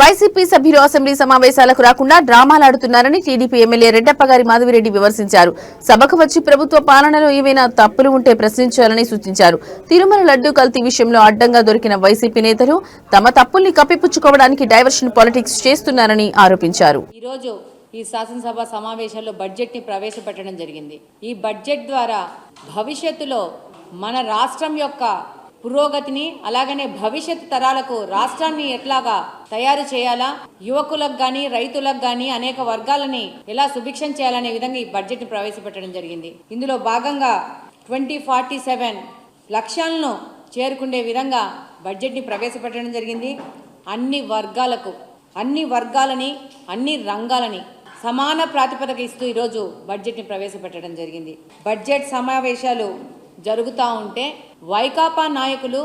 YCP సభ్యులు assembly సమావేశాలకు రాకుండా డ్రామాలాడుతున్నారని టీడీపీ ఎమ్మెల్యే రెడ్డప్పగారి మాధవిరెడ్డి విమర్శించారు. సభకు వచ్చి ప్రభుత్వ పాలనలో ఏవైనా తప్పులు ఉంటే ప్రశ్నించాలని సూచించారు. తిరుమల లడ్డూ కల్తీ విషయంలో అడ్డంగా దొరికిన వైసీపీ నేతలు తమ తప్పుల్ని కప్పిపుచ్చుకోవడానికి డైవర్షన్ పాలిటిక్స్ చేస్తున్నారని ఆరోపించారు. ఈ శాసనసభ సమావేశాల్లో బడ్జెట్ని ప్రవేశపెట్టడం జరిగింది. ఈ బడ్జెట్ ద్వారా భవిష్యత్తులో మన రాష్ట్రం యొక్క పురోగతిని అలాగనే భవిష్యత్ తరాలకు రాష్ట్రాన్ని ఎట్లాగా తయారు చేయాలా, యువకులకు కానీ రైతులకు కానీ అనేక వర్గాలని ఎలా సుభిక్షం చేయాలనే విధంగా ఈ బడ్జెట్ని ప్రవేశపెట్టడం జరిగింది. ఇందులో భాగంగా 2047 లక్ష్యాలను చేరుకునే విధంగా బడ్జెట్ని ప్రవేశపెట్టడం జరిగింది. అన్ని వర్గాలని అన్ని రంగాలని సమాన ప్రాతిపదిక ఇస్తూ ఈరోజు బడ్జెట్ని ప్రవేశపెట్టడం జరిగింది. బడ్జెట్ సమావేశాలు జరుగుతూ ఉంటే వైకాపా నాయకులు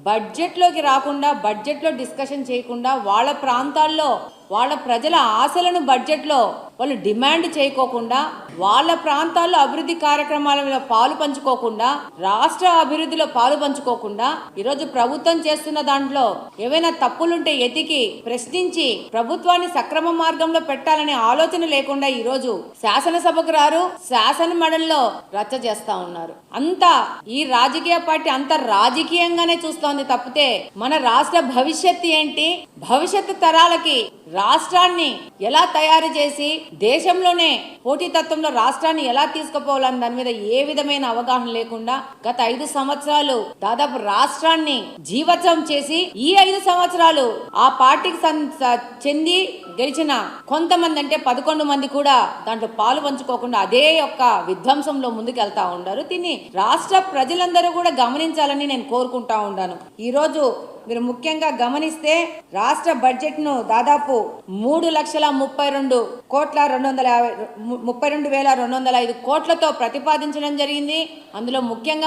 బడ్జెట్లోకి రాకుండా, బడ్జెట్లో డిస్కషన్ చేయకుండా, వాళ్ళ ప్రాంతాల్లో వాళ్ళ ప్రజల ఆశలను బడ్జెట్లో వాళ్ళు డిమాండ్ చేయకోకుండా, వాళ్ళ ప్రాంతాల్లో అభివృద్ధి కార్యక్రమాలలో పాలు పంచుకోకుండా, రాష్ట్ర అభివృద్ధిలో పాలు పంచుకోకుండా ఈరోజు ప్రభుత్వం చేస్తున్న దాంట్లో ఏవైనా తప్పులుంటే ఎతికి ప్రశ్నించి ప్రభుత్వాన్ని సక్రమ మార్గంలో పెట్టాలనే ఆలోచన లేకుండా ఈరోజు శాసనసభకు రారు, శాసన మండలిలో రచ్చ చేస్తా ఉన్నారు. అంతా ఈ రాజకీయ పార్టీ అంత రాజకీయంగానే చూస్తోంది తప్పితే మన రాష్ట్ర భవిష్యత్తు ఏంటి, భవిష్యత్తు తరాలకి రాష్ట్రాన్ని ఎలా తయారు చేసి దేశంలోనే పోటీతత్వంలో రాష్ట్రాన్ని ఎలా తీసుకుపోవాలని దాని మీద ఏ విధమైన అవగాహన లేకుండా గత 5 సంవత్సరాలు దాదాపు రాష్ట్రాన్ని జీవోత్సవం చేసి ఈ 5 సంవత్సరాలు ఆ పార్టీకి చెంది గెలిచిన కొంతమంది అంటే 11 మంది కూడా దాంట్లో పాలు పంచుకోకుండా అదే యొక్క విధ్వంసంలో ముందుకెళ్తా ఉన్నారు. దీన్ని రాష్ట్ర ప్రజలందరూ కూడా గమనించాలని నేను కోరుకుంటా ఉన్నాను. ఈరోజు మీరు ముఖ్యంగా గమనిస్తే రాష్ట్ర బడ్జెట్ను దాదాపు 3,32,205 కోట్లతో ప్రతిపాదించడం జరిగింది. అందులో ముఖ్యంగా